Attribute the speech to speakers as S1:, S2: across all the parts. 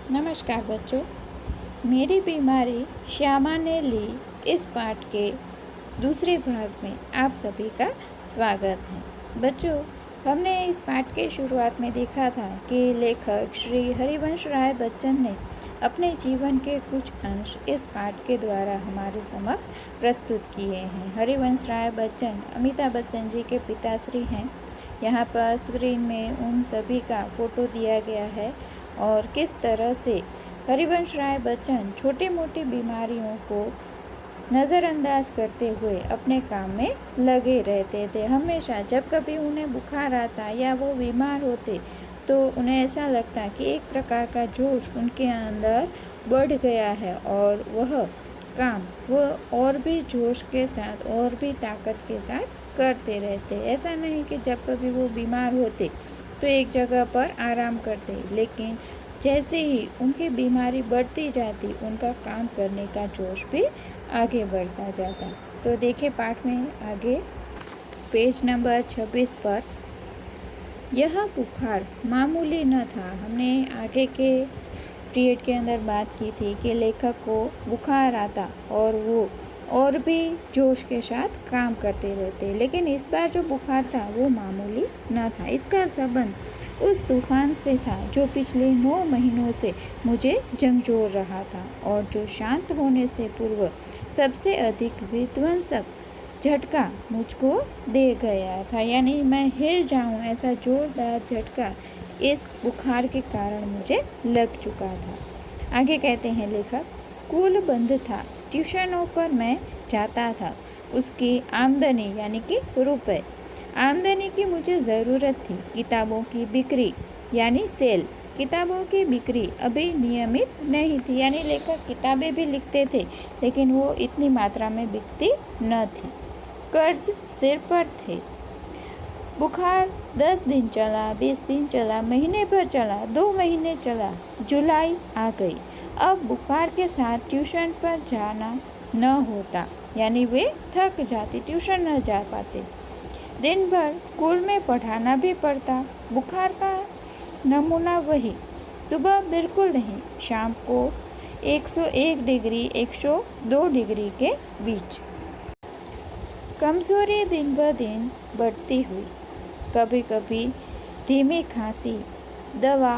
S1: नमस्कार बच्चों। मेरी बीमारी श्यामा ने ली इस पाठ के दूसरे भाग में आप सभी का स्वागत है। बच्चों, हमने इस पाठ के शुरुआत में देखा था कि लेखक श्री हरिवंश राय बच्चन ने अपने जीवन के कुछ अंश इस पाठ के द्वारा हमारे समक्ष प्रस्तुत किए हैं। हरिवंश राय बच्चन अमिताभ बच्चन जी के पिताश्री हैं। यहाँ पर स्क्रीन में उन सभी का फोटो दिया गया है और किस तरह से हरिवंश राय बच्चन छोटी मोटी बीमारियों को नज़रअंदाज करते हुए अपने काम में लगे रहते थे। हमेशा जब कभी उन्हें बुखार आता या वो बीमार होते तो उन्हें ऐसा लगता कि एक प्रकार का जोश उनके अंदर बढ़ गया है और वह काम वो और भी जोश के साथ और भी ताकत के साथ करते रहते। ऐसा नहीं कि जब कभी वो बीमार होते तो एक जगह पर आराम करते, लेकिन जैसे ही उनकी बीमारी बढ़ती जाती उनका काम करने का जोश भी आगे बढ़ता जाता। तो देखिए पाठ में आगे पेज नंबर 26 पर, यह बुखार मामूली न था। हमने आगे के पीरियड के अंदर बात की थी कि लेखक को बुखार आता और वो और भी जोश के साथ काम करते रहते, लेकिन इस बार जो बुखार था वो मामूली न था। इसका संबंध उस तूफान से था जो पिछले 9 महीनों से मुझे झंझोर रहा था और जो शांत होने से पूर्व सबसे अधिक विध्वंसक झटका मुझको दे गया था। यानी मैं हिल जाऊं ऐसा जोरदार झटका इस बुखार के कारण मुझे लग चुका था। आगे कहते हैं लेखक, स्कूल बंद था, ट्यूशनों पर मैं जाता था। उसकी आमदनी यानी कि रुपए आमदनी की मुझे ज़रूरत थी। किताबों की बिक्री यानी सेल, किताबों की बिक्री अभी नियमित नहीं थी। यानी लेखक किताबें भी लिखते थे लेकिन वो इतनी मात्रा में बिकती न थी। कर्ज सिर पर थे। बुखार 10 दिन चला, 20 दिन चला, महीने भर चला, 2 महीने चला, जुलाई आ गई। अब बुखार के साथ ट्यूशन पर जाना न होता, यानी वे थक जाते, ट्यूशन न जा पाते। दिन भर स्कूल में पढ़ाना भी पड़ता। बुखार का नमूना वही, सुबह बिल्कुल नहीं, शाम को 101 डिग्री 102 डिग्री के बीच। कमज़ोरी दिन ब दिन बढ़ती हुई। कभी कभी धीमी खांसी। दवा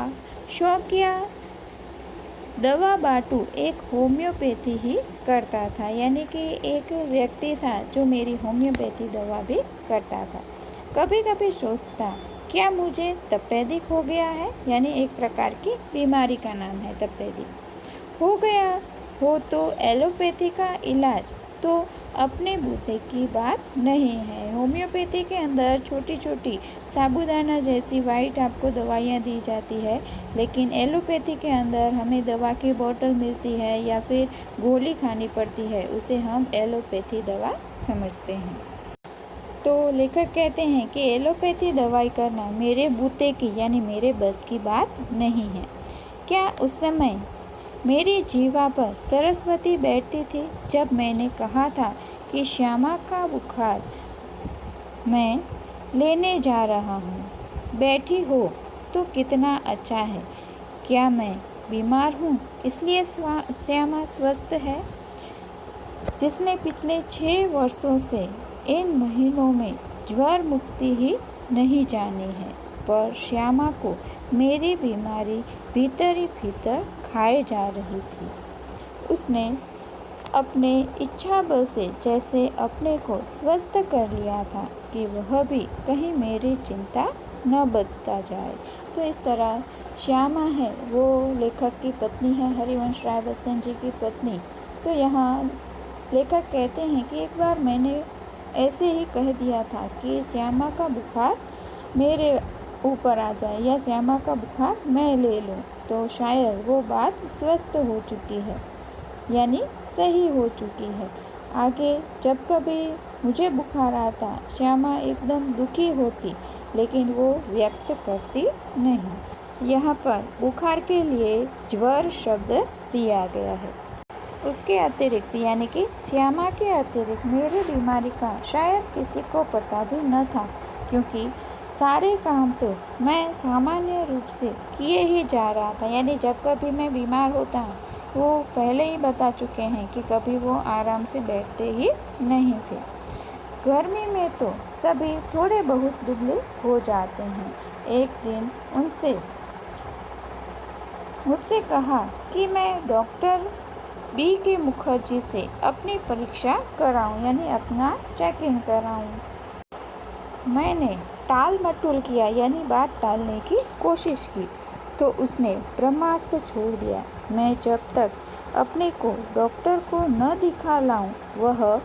S1: शौकिया दवा बाटू एक होम्योपैथी ही करता था, यानी कि एक व्यक्ति था जो मेरी होम्योपैथी दवा भी करता था। कभी कभी सोचता क्या मुझे तपेदिक हो गया है, यानी एक प्रकार की बीमारी का नाम है तपेदिक। हो गया हो तो एलोपैथी का इलाज तो अपने बूते की बात नहीं है। होम्योपैथी के अंदर छोटी छोटी साबूदाना जैसी वाइट आपको दवाइयाँ दी जाती है, लेकिन एलोपैथी के अंदर हमें दवा की बोतल मिलती है या फिर गोली खानी पड़ती है, उसे हम एलोपैथी दवा समझते हैं। तो लेखक कहते हैं कि एलोपैथी दवाई करना मेरे बूते की यानी मेरे बस की बात नहीं है। क्या उस समय मेरी जीवा पर सरस्वती बैठती थी जब मैंने कहा था कि श्यामा का बुखार मैं लेने जा रहा हूँ। बैठी हो तो कितना अच्छा है। क्या मैं बीमार हूँ इसलिए श्यामा स्वस्थ है? जिसने पिछले 6 वर्षों से इन महीनों में ज्वर मुक्ति ही नहीं जानी है, पर श्यामा को मेरी बीमारी भीतर ही भीतर खाए जा रही थी। उसने अपने इच्छा बल से जैसे अपने को स्वस्थ कर लिया था कि वह भी कहीं मेरी चिंता न बढ़ता जाए। तो इस तरह श्यामा है वो लेखक की पत्नी है, हरिवंश राय बच्चन जी की पत्नी। तो यहाँ लेखक कहते हैं कि एक बार मैंने ऐसे ही कह दिया था कि श्यामा का बुखार मेरे ऊपर आ जाए या श्यामा का बुखार मैं ले लूँ, तो शायद वो बात स्वस्थ हो चुकी है, यानी सही हो चुकी है। आगे जब कभी मुझे बुखार आता श्यामा एकदम दुखी होती, लेकिन वो व्यक्त करती नहीं। यहाँ पर बुखार के लिए ज्वर शब्द दिया गया है। उसके अतिरिक्त यानी कि श्यामा के अतिरिक्त मेरी बीमारी का शायद किसी को पता भी न था, क्योंकि सारे काम तो मैं सामान्य रूप से किए ही जा रहा था, यानी जब कभी मैं बीमार होता वो पहले ही बता चुके हैं कि कभी वो आराम से बैठते ही नहीं थे। गर्मी में तो सभी थोड़े बहुत दुबले हो जाते हैं। एक दिन मुझसे कहा कि मैं डॉक्टर बी के मुखर्जी से अपनी परीक्षा कराऊं, यानी अपना चेक इन कराऊं। मैंने टाल मटोल किया, यानी बात टालने की कोशिश की, तो उसने ब्रह्मास्त्र छोड़ दिया। मैं जब तक अपने को डॉक्टर को न दिखा लाऊं, वह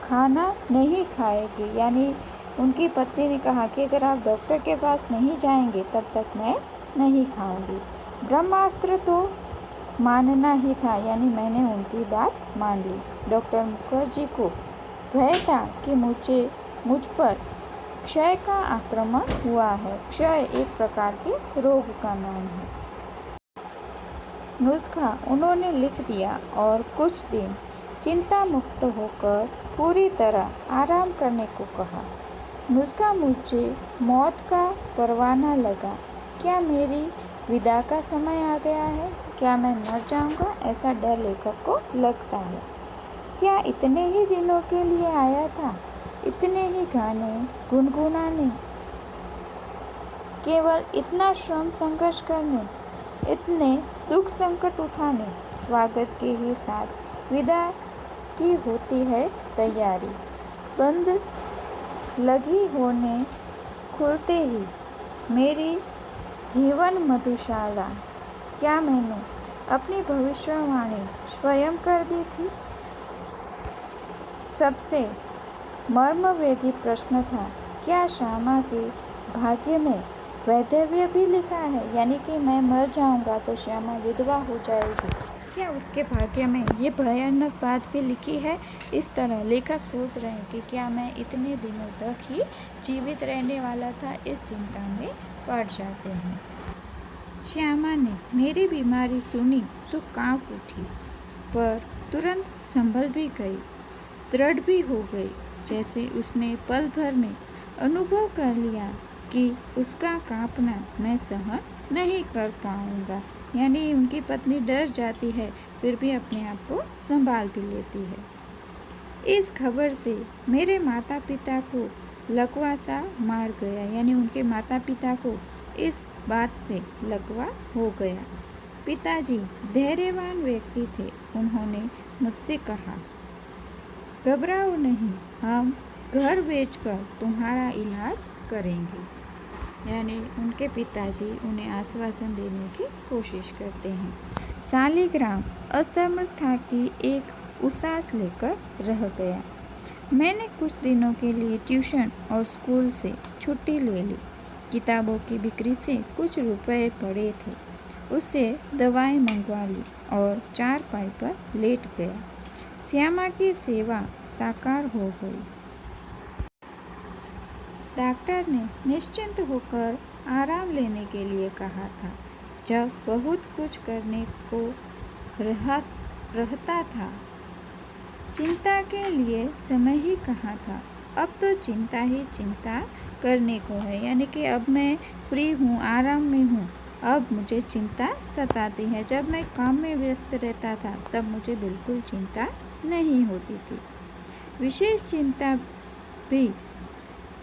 S1: खाना नहीं खाएगी। यानी उनकी पत्नी ने कहा कि अगर आप डॉक्टर के पास नहीं जाएंगे तब तक मैं नहीं खाऊंगी। ब्रह्मास्त्र तो मानना ही था, यानी मैंने उनकी बात मान ली। डॉक्टर मुखर्जी को भय था कि मुझ पर क्षय का आक्रमण हुआ है। क्षय एक प्रकार के रोग का नाम है। नुस्खा उन्होंने लिख दिया और कुछ दिन चिंता मुक्त होकर पूरी तरह आराम करने को कहा। नुस्खा मुझे मौत का परवाना लगा। क्या मेरी विदा का समय आ गया है? क्या मैं मर जाऊंगा? ऐसा डर लेखक को लगता है। क्या इतने ही दिनों के लिए आया था? इतने ही गाने गुनगुनाने, केवल इतना श्रम संघर्ष करने, इतने दुख संकट उठाने, स्वागत के ही साथ विदा की होती है तैयारी। बंद लगी होने खुलते ही मेरी जीवन मधुशाला। क्या मैंने अपनी भविष्यवाणी स्वयं कर दी थी? सबसे मर्मवेदी प्रश्न था, क्या श्यामा के भाग्य में वैधव्य भी लिखा है? यानी कि मैं मर जाऊंगा तो श्यामा विधवा हो जाएगी। क्या उसके भाग्य में ये भयानक बात भी लिखी है? इस तरह लेखक सोच रहे हैं कि क्या मैं इतने दिनों तक ही जीवित रहने वाला था। इस चिंता में पड़ जाते हैं। श्यामा ने मेरी बीमारी सुनी तो कांप उठी, पर तुरंत संभल भी गई, दृढ़ भी हो गई। जैसे उसने पल भर में अनुभव कर लिया कि उसका कांपना मैं सहन नहीं कर पाऊंगा। यानी उनकी पत्नी डर जाती है, फिर भी अपने आप को संभाल भी लेती है। इस खबर से मेरे माता पिता को लकवा सा मार गया। यानी उनके माता पिता को इस बात से लकवा हो गया। पिताजी धैर्यवान व्यक्ति थे। उन्होंने मुझसे कहा, घबराओ नहीं, हम घर बेचकर तुम्हारा इलाज करेंगे। यानी उनके पिताजी उन्हें आश्वासन देने की कोशिश करते हैं। शालिग्राम असमर्थ था कि एक उसास लेकर रह गया। मैंने कुछ दिनों के लिए ट्यूशन और स्कूल से छुट्टी ले ली। किताबों की बिक्री से कुछ रुपए पड़े थे, उससे दवाएं मंगवा ली और चारपाई पर लेट गया। श्यामा की सेवा साकार हो गई। डॉक्टर ने निश्चिंत होकर आराम लेने के लिए कहा था। जब बहुत कुछ करने को रहता था, चिंता के लिए समय ही कहाँ था। अब तो चिंता ही चिंता करने को है। यानी कि अब मैं फ्री हूँ, आराम में हूँ, अब मुझे चिंता सताती है। जब मैं काम में व्यस्त रहता था तब मुझे बिल्कुल चिंता नहीं होती थी। विशेष चिंता भी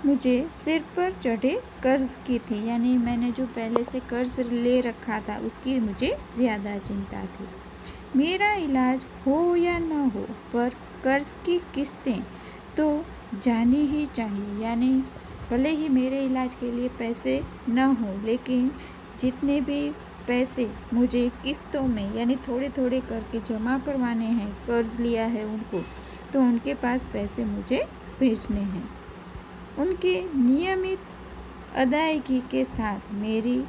S1: मुझे सिर पर चढ़े कर्ज की थी। यानी मैंने जो पहले से कर्ज ले रखा था उसकी मुझे ज़्यादा चिंता थी। मेरा इलाज हो या न हो, पर कर्ज की किस्तें तो जानी ही चाहिए। यानी भले ही मेरे इलाज के लिए पैसे न हो, लेकिन जितने भी पैसे मुझे किस्तों में यानी थोड़े थोड़े करके जमा करवाने हैं, कर्ज लिया है उनको, तो उनके पास पैसे मुझे भेजने हैं। उनके नियमित अदायगी के साथ मेरी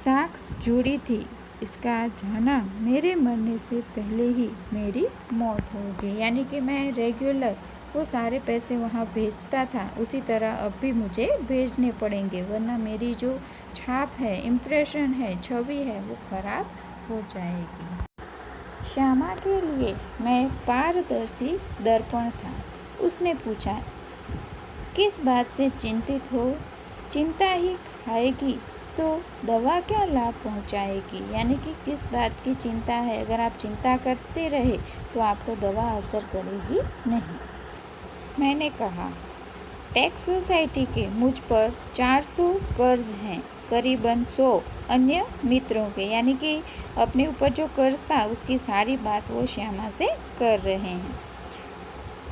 S1: साख जुड़ी थी। इसका जाना मेरे मरने से पहले ही मेरी मौत हो गई। यानी कि मैं रेगुलर वो सारे पैसे वहाँ भेजता था, उसी तरह अब भी मुझे भेजने पड़ेंगे, वरना मेरी जो छाप है, इम्प्रेशन है, छवि है, वो खराब हो जाएगी। श्यामा के लिए मैं पारदर्शी दर्पण था। उसने पूछा, किस बात से चिंतित हो? चिंता ही खाएगी तो दवा क्या लाभ पहुंचाएगी। यानी कि किस बात की चिंता है, अगर आप चिंता करते रहे तो आपको दवा असर करेगी नहीं। मैंने कहा, टैक्स सोसाइटी के मुझ पर 400 कर्ज हैं, करीबन 100 अन्य मित्रों के। यानी कि अपने ऊपर जो कर्ज था उसकी सारी बात वो श्यामा से कर रहे हैं।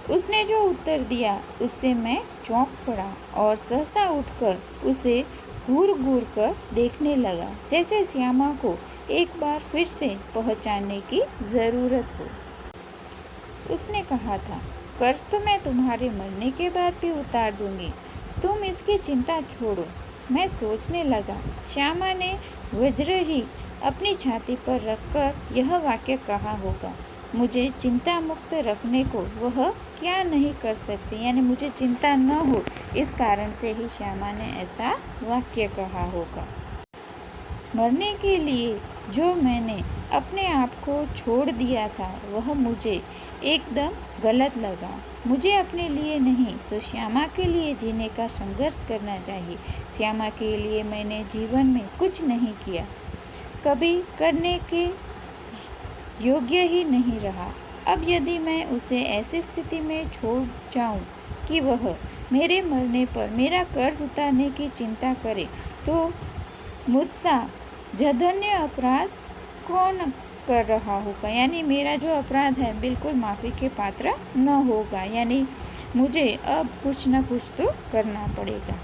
S1: उसने जो उत्तर दिया उससे मैं चौंक पड़ा और सहसा उठकर उसे घूर घूर कर देखने लगा, जैसे श्यामा को एक बार फिर से पहचानने की ज़रूरत हो। उसने कहा था, कर्ज तो मैं तुम्हारे मरने के बाद भी उतार दूंगी, तुम इसकी चिंता छोड़ो। मैं सोचने लगा, श्यामा ने वज्र ही अपनी छाती पर रखकर यह वाक्य कहा होगा। मुझे चिंता मुक्त रखने को वह क्या नहीं कर सकती, यानी मुझे चिंता न हो, इस कारण से ही श्यामा ने ऐसा वाक्य कहा होगा। मरने के लिए जो मैंने अपने आप को छोड़ दिया था वह मुझे एकदम गलत लगा। मुझे अपने लिए नहीं तो श्यामा के लिए जीने का संघर्ष करना चाहिए। श्यामा के लिए मैंने जीवन में कुछ नहीं किया, कभी करने के योग्य ही नहीं रहा। अब यदि मैं उसे ऐसी स्थिति में छोड़ जाऊं कि वह मेरे मरने पर मेरा कर्ज उतारने की चिंता करे तो मुझसा जघन्य अपराध कौन कर रहा होगा। यानी मेरा जो अपराध है बिल्कुल माफ़ी के पात्र न होगा। यानी मुझे अब कुछ न कुछ तो करना पड़ेगा।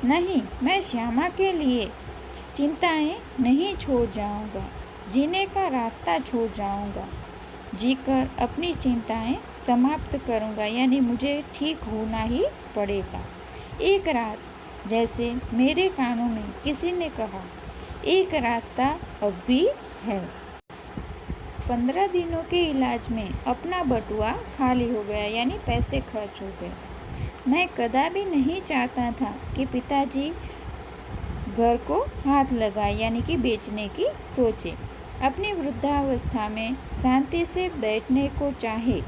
S1: नहीं, मैं श्यामा के लिए चिंताएं नहीं छोड़ जाऊंगा, जीने का रास्ता छोड़ जाऊंगा, जीकर अपनी चिंताएं समाप्त करूंगा। यानी मुझे ठीक होना ही पड़ेगा। एक रात जैसे मेरे कानों में किसी ने कहा, एक रास्ता अब भी है। 15 दिनों के इलाज में अपना बटुआ खाली हो गया, यानी पैसे खर्च हो गए। मैं कदापि नहीं चाहता था कि पिताजी घर को हाथ लगाए, यानी कि बेचने की सोचे, अपनी वृद्धावस्था में शांति से बैठने को चाहे,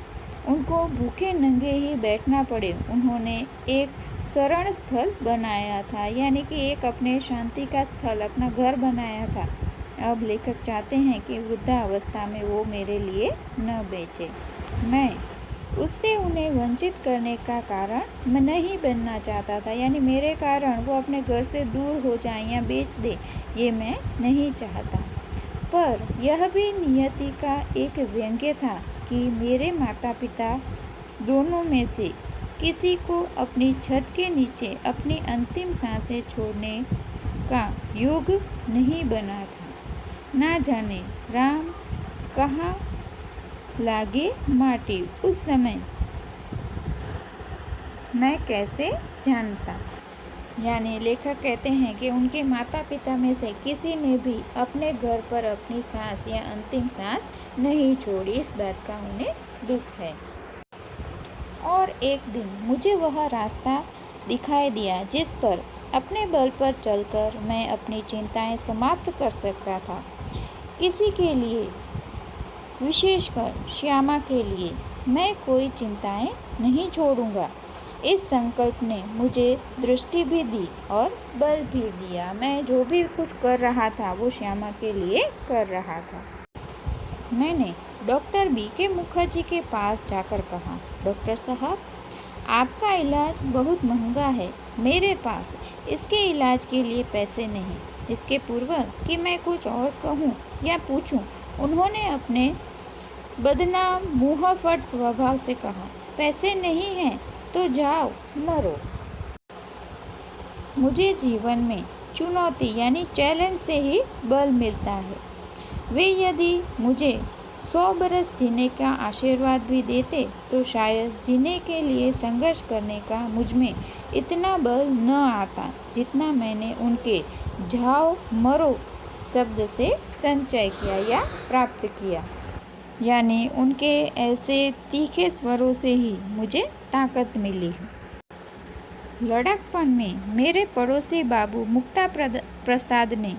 S1: उनको भूखे नंगे ही बैठना पड़े। उन्होंने एक शरण स्थल बनाया था, यानी कि एक अपने शांति का स्थल, अपना घर बनाया था। अब लेखक चाहते हैं कि वृद्धावस्था में वो मेरे लिए न बेचे। मैं उससे उन्हें वंचित करने का कारण मैं नहीं बनना चाहता था, यानी मेरे कारण वो अपने घर से दूर हो जाएं या बेच दे, ये मैं नहीं चाहता। पर यह भी नियति का एक व्यंग्य था कि मेरे माता पिता दोनों में से किसी को अपनी छत के नीचे अपनी अंतिम सांसें छोड़ने का योग नहीं बना था। ना जाने राम कहाँ लागे माटी, उस समय मैं कैसे जानता। यानी लेखक कहते हैं कि उनके माता पिता में से किसी ने भी अपने घर पर अपनी सांस या अंतिम सांस नहीं छोड़ी, इस बात का उन्हें दुख है। और एक दिन मुझे वह रास्ता दिखाई दिया जिस पर अपने बल पर चलकर मैं अपनी चिंताएं समाप्त कर सकता था। किसी के लिए, विशेषकर श्यामा के लिए, मैं कोई चिंताएं नहीं छोड़ूंगा। इस संकल्प ने मुझे दृष्टि भी दी और बल भी दिया। मैं जो भी कुछ कर रहा था वो श्यामा के लिए कर रहा था। मैंने डॉक्टर B.K. मुखर्जी के पास जाकर कहा, डॉक्टर साहब, आपका इलाज बहुत महंगा है, मेरे पास इसके इलाज के लिए पैसे नहीं। इसके पूर्व कि मैं कुछ और कहूँ या पूछूं, उन्होंने अपने बदनाम मुँहफट स्वभाव से कहा, पैसे नहीं हैं तो जाओ मरो। मुझे जीवन में चुनौती यानी चैलेंज से ही बल मिलता है। वे यदि मुझे 100 बरस जीने का आशीर्वाद भी देते तो शायद जीने के लिए संघर्ष करने का मुझमें इतना बल न आता जितना मैंने उनके जाओ मरो शब्द से संचय किया या प्राप्त किया। यानी उनके ऐसे तीखे स्वरों से ही मुझे ताकत मिली। लड़कपन में मेरे पड़ोसी बाबू मुक्ता प्रसाद ने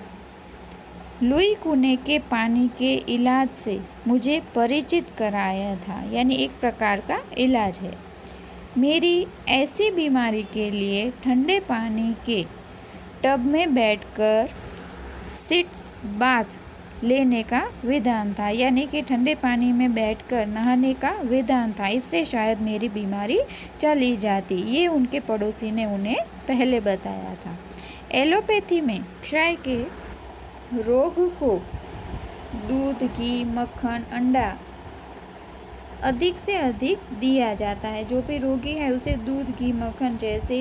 S1: लुई कुने के पानी के इलाज से मुझे परिचित कराया था, यानी एक प्रकार का इलाज है। मेरी ऐसी बीमारी के लिए ठंडे पानी के टब में बैठकर सिट्स बाथ लेने का विधान था, यानी कि ठंडे पानी में बैठकर नहाने का विधान था। इससे शायद मेरी बीमारी चली जाती, ये उनके पड़ोसी ने उन्हें पहले बताया था। एलोपैथी में क्षय के रोग को दूध, घी, मक्खन, अंडा अधिक से अधिक दिया जाता है। जो भी रोगी है उसे दूध, घी, मक्खन जैसी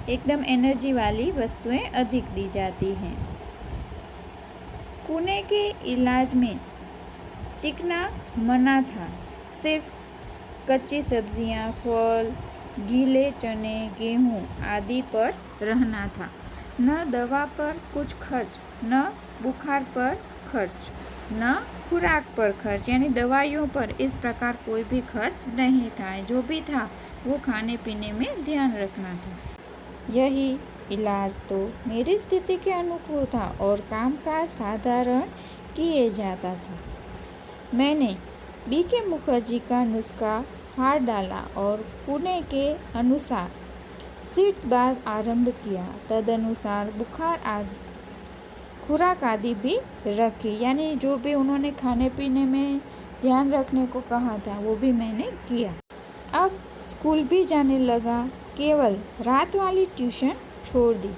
S1: एकदम एनर्जी वाली वस्तुएं अधिक दी जाती हैं। कुने के इलाज में चिकना मना था, सिर्फ कच्ची सब्जियां, फल, गीले चने, गेहूं आदि पर रहना था। न दवा पर कुछ खर्च, न बुखार पर खर्च, न खुराक पर खर्च, यानी दवाइयों पर इस प्रकार कोई भी खर्च नहीं था। जो भी था वो खाने पीने में ध्यान रखना था। यही इलाज तो मेरी स्थिति के अनुकूल था और कामकाज साधारण किए जाता था। मैंने बीके मुखर्जी का नुस्खा फाड़ डाला और पुणे के अनुसार सिट बाथ आरंभ किया। तदनुसार बुखार आदि खुराक आदि भी रखी, यानी जो भी उन्होंने खाने पीने में ध्यान रखने को कहा था वो भी मैंने किया। अब स्कूल भी जाने लगा, केवल रात वाली ट्यूशन छोड़ दी।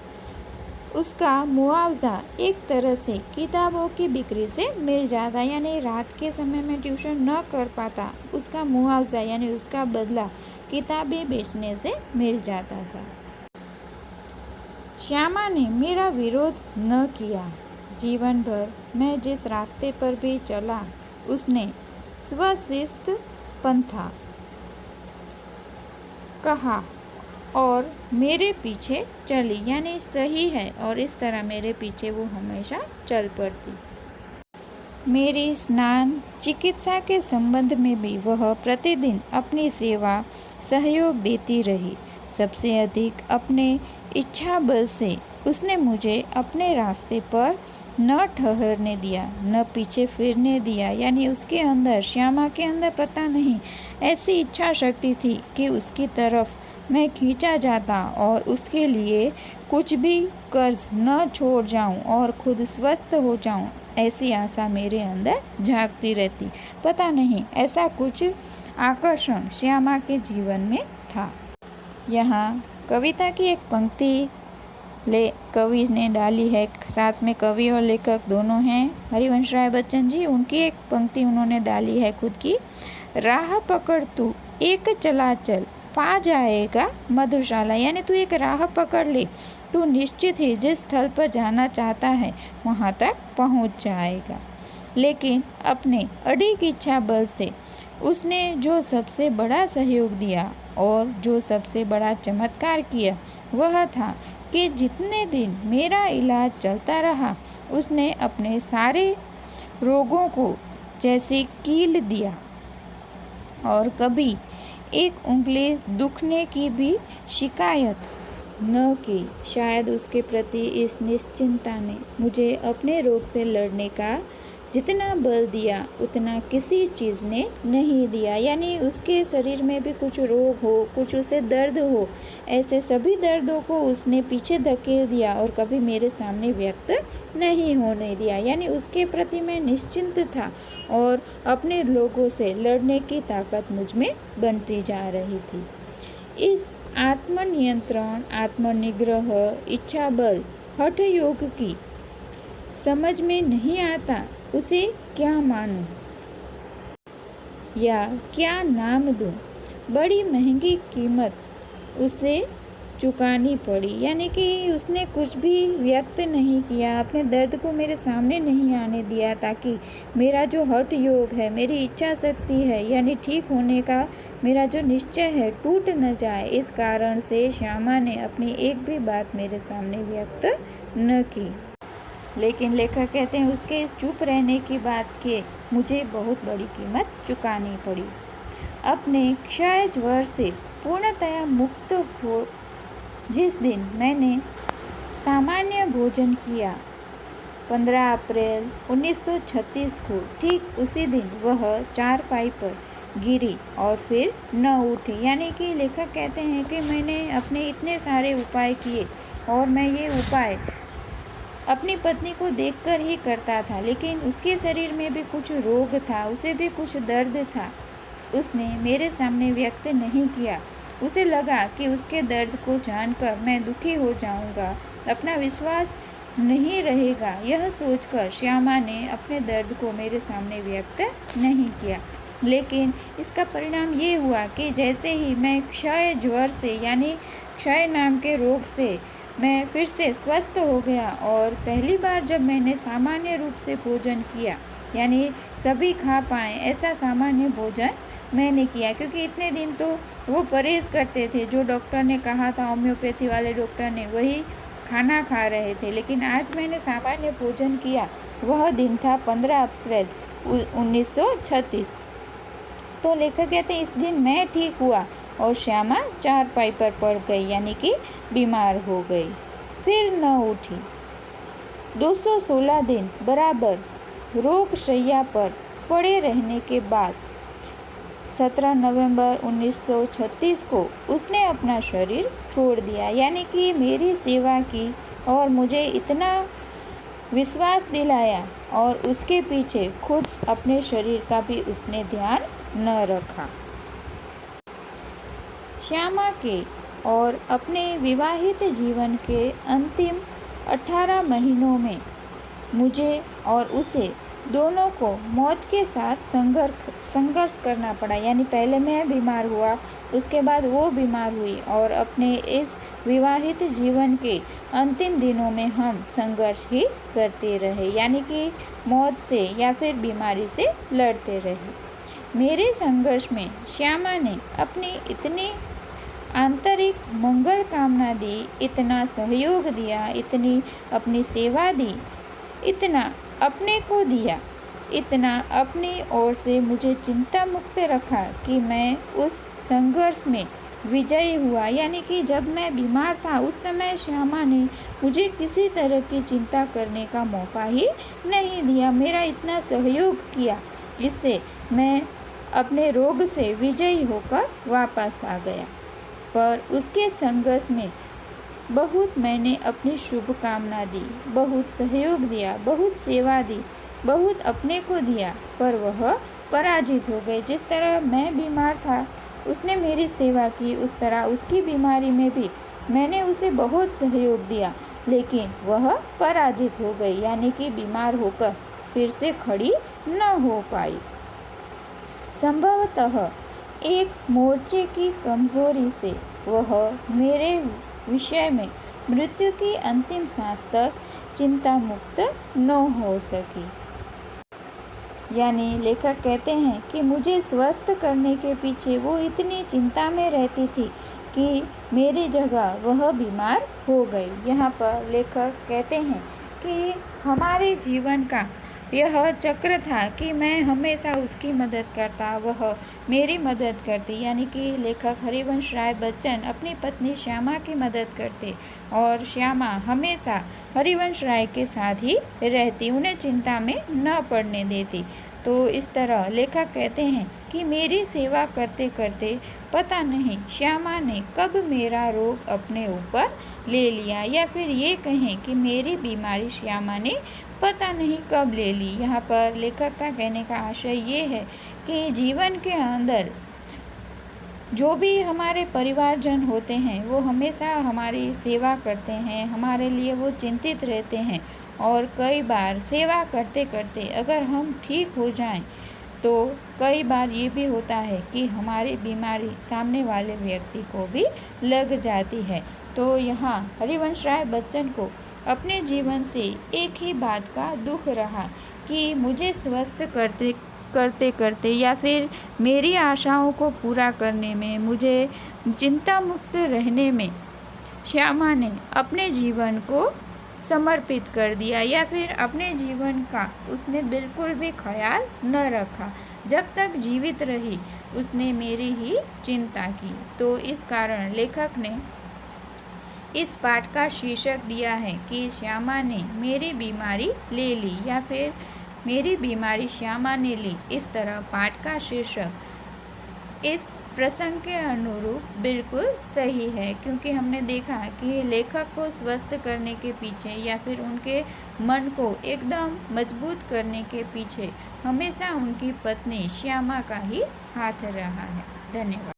S1: उसका मुआवजा एक तरह से किताबों की बिक्री से मिल जाता, यानी रात के समय में ट्यूशन न कर पाता, उसका मुआवजा यानी उसका बदला किताबें बेचने से मिल जाता था। श्यामा ने मेरा विरोध न किया। जीवन भर मैं जिस रास्ते पर भी चला उसने स्वशिस्त पंथा कहा और मेरे पीछे चली, यानी सही है, और इस तरह मेरे पीछे वो हमेशा चल पड़ती। मेरी स्नान चिकित्सा के संबंध में भी वह प्रतिदिन अपनी सेवा सहयोग देती रही। सबसे अधिक अपने इच्छा बल से उसने मुझे अपने रास्ते पर न ठहरने दिया, न पीछे फिरने दिया, यानी उसके अंदर, श्यामा के अंदर पता नहीं ऐसी इच्छा शक्ति थी कि उसकी तरफ मैं खींचा जाता और उसके लिए कुछ भी कर्ज न छोड़ जाऊं और खुद स्वस्थ हो जाऊं, ऐसी आशा मेरे अंदर झांकती रहती। पता नहीं ऐसा कुछ आकर्षण श्यामा के जीवन में था। यहाँ कविता की एक पंक्ति कवि ने डाली है, साथ में कवि और लेखक दोनों हैं हरिवंश राय बच्चन जी। उनकी एक पंक्ति उन्होंने डाली है खुद की, राह पकड़ तू एक चला चल पा जाएगा मधुशाला, यानी तू एक राह पकड़ ले, तू निश्चित ही जिस स्थल पर जाना चाहता है वहाँ तक पहुँच जाएगा। लेकिन अपने अडिग इच्छा बल से उसने जो सबसे बड़ा सहयोग दिया और जो सबसे बड़ा चमत्कार किया वह था कि जितने दिन मेरा इलाज चलता रहा उसने अपने सारे रोगों को जैसे कील दिया और कभी एक उंगली दुखने की भी शिकायत न की। शायद उसके प्रति इस निश्चिंतता ने मुझे अपने रोग से लड़ने का जितना बल दिया उतना किसी चीज़ ने नहीं दिया, यानी उसके शरीर में भी कुछ रोग हो, कुछ उसे दर्द हो, ऐसे सभी दर्दों को उसने पीछे धकेल दिया और कभी मेरे सामने व्यक्त नहीं होने दिया। यानी उसके प्रति मैं निश्चिंत था और अपने लोगों से लड़ने की ताकत मुझ में बनती जा रही थी। इस आत्मनियंत्रण, आत्मनिग्रह, इच्छा बल, हठ योग की समझ में नहीं आता उसे क्या मानूं या क्या नाम दूं। बड़ी महंगी कीमत उसे चुकानी पड़ी, यानी कि उसने कुछ भी व्यक्त नहीं किया, अपने दर्द को मेरे सामने नहीं आने दिया ताकि मेरा जो हठ योग है, मेरी इच्छा शक्ति है, यानी ठीक होने का मेरा जो निश्चय है टूट न जाए। इस कारण से श्यामा ने अपनी एक भी बात मेरे सामने व्यक्त न की। लेकिन लेखक कहते हैं उसके इस चुप रहने की बात के मुझे बहुत बड़ी कीमत चुकानी पड़ी। अपने क्षय ज्वर से पूर्णतया मुक्त हो जिस दिन मैंने सामान्य भोजन किया 15 अप्रैल 1936 को, ठीक उसी दिन वह चारपाई पर गिरी और फिर न उठी। यानी कि लेखक कहते हैं कि मैंने अपने इतने सारे उपाय किए और मैं ये उपाय अपनी पत्नी को देखकर ही करता था, लेकिन उसके शरीर में भी कुछ रोग था, उसे भी कुछ दर्द था। उसने मेरे सामने व्यक्त नहीं किया। उसे लगा कि उसके दर्द को जानकर मैं दुखी हो जाऊंगा, अपना विश्वास नहीं रहेगा। यह सोचकर श्यामा ने अपने दर्द को मेरे सामने व्यक्त नहीं किया। लेकिन इसका परिणाम ये हुआ कि जैसे ही मैं क्षय ज्वर से यानी क्षय नाम के रोग से मैं फिर से स्वस्थ हो गया और पहली बार जब मैंने सामान्य रूप से भोजन किया, यानी सभी खा पाएँ ऐसा सामान्य भोजन मैंने किया, क्योंकि इतने दिन तो वो परहेज़ करते थे, जो डॉक्टर ने कहा था, होम्योपैथी वाले डॉक्टर ने, वही खाना खा रहे थे। लेकिन आज मैंने सामान्य भोजन किया। वह दिन था 15 अप्रैल 1936। तो लेखक कहते हैं इस दिन मैं ठीक हुआ और श्यामा चारपाई पर पड़ गई, यानी कि बीमार हो गई, फिर न उठी। 216 दिन बराबर रोग शैया पर पड़े रहने के बाद 17 नवंबर 1936 को उसने अपना शरीर छोड़ दिया, यानी कि मेरी सेवा की और मुझे इतना विश्वास दिलाया, और उसके पीछे खुद अपने शरीर का भी उसने ध्यान न रखा। श्यामा के और अपने विवाहित जीवन के अंतिम 18 महीनों में मुझे और उसे दोनों को मौत के साथ संघर्ष करना पड़ा। यानी पहले मैं बीमार हुआ, उसके बाद वो बीमार हुई, और अपने इस विवाहित जीवन के अंतिम दिनों में हम संघर्ष ही करते रहे, यानी कि मौत से या फिर बीमारी से लड़ते रहे। मेरे संघर्ष में श्यामा ने अपनी इतनी आंतरिक मंगल कामना दी, इतना सहयोग दिया, इतनी अपनी सेवा दी, इतना अपने को दिया, इतना अपनी ओर से मुझे चिंता मुक्त रखा कि मैं उस संघर्ष में विजयी हुआ। यानी कि जब मैं बीमार था उस समय श्यामा ने मुझे किसी तरह की चिंता करने का मौका ही नहीं दिया, मेरा इतना सहयोग किया। इससे मैं अपने रोग से विजयी होकर वापस आ गया। पर उसके संघर्ष में बहुत मैंने अपनी शुभकामना दी, बहुत सहयोग दिया, बहुत सेवा दी, बहुत अपने को दिया, पर वह पराजित हो गए। जिस तरह मैं बीमार था उसने मेरी सेवा की, उस तरह उसकी बीमारी में भी मैंने उसे बहुत सहयोग दिया, लेकिन वह पराजित हो गई, यानी कि बीमार होकर फिर से खड़ी न हो पाई। संभवतः एक मोर्चे की कमजोरी से वह मेरे विषय में मृत्यु की अंतिम सांस तक चिंता मुक्त न हो सकी। यानी लेखक कहते हैं कि मुझे स्वस्थ करने के पीछे वो इतनी चिंता में रहती थी कि मेरी जगह वह बीमार हो गई। यहाँ पर लेखक कहते हैं कि हमारे जीवन का यह चक्र था कि मैं हमेशा उसकी मदद करता, वह मेरी मदद करती। यानी कि लेखक हरिवंश राय बच्चन अपनी पत्नी श्यामा की मदद करते और श्यामा हमेशा हरिवंश राय के साथ ही रहती, उन्हें चिंता में न पड़ने देती। तो इस तरह लेखक कहते हैं कि मेरी सेवा करते करते पता नहीं श्यामा ने कब मेरा रोग अपने ऊपर ले लिया, या फिर ये कहें कि मेरी बीमारी श्यामा ने पता नहीं कब ले ली। यहाँ पर लेखक का कहने का आशय ये है कि जीवन के अंदर जो भी हमारे परिवारजन होते हैं वो हमेशा हमारी सेवा करते हैं, हमारे लिए वो चिंतित रहते हैं, और कई बार सेवा करते करते अगर हम ठीक हो जाएं तो कई बार ये भी होता है कि हमारी बीमारी सामने वाले व्यक्ति को भी लग जाती है। तो यहाँ हरिवंश राय बच्चन को अपने जीवन से एक ही बात का दुख रहा कि मुझे स्वस्थ करते करते या फिर मेरी आशाओं को पूरा करने में, मुझे चिंता मुक्त रहने में श्यामा ने अपने जीवन को समर्पित कर दिया, या फिर अपने जीवन का उसने बिल्कुल भी ख्याल न रखा। जब तक जीवित रही उसने मेरी ही चिंता की। तो इस कारण लेखक ने इस पाठ का शीर्षक दिया है कि श्यामा ने मेरी बीमारी ले ली, या फिर मेरी बीमारी श्यामा ने ली। इस तरह पाठ का शीर्षक इस प्रसंग के अनुरूप बिल्कुल सही है, क्योंकि हमने देखा कि लेखक को स्वस्थ करने के पीछे या फिर उनके मन को एकदम मजबूत करने के पीछे हमेशा उनकी पत्नी श्यामा का ही हाथ रहा है। धन्यवाद।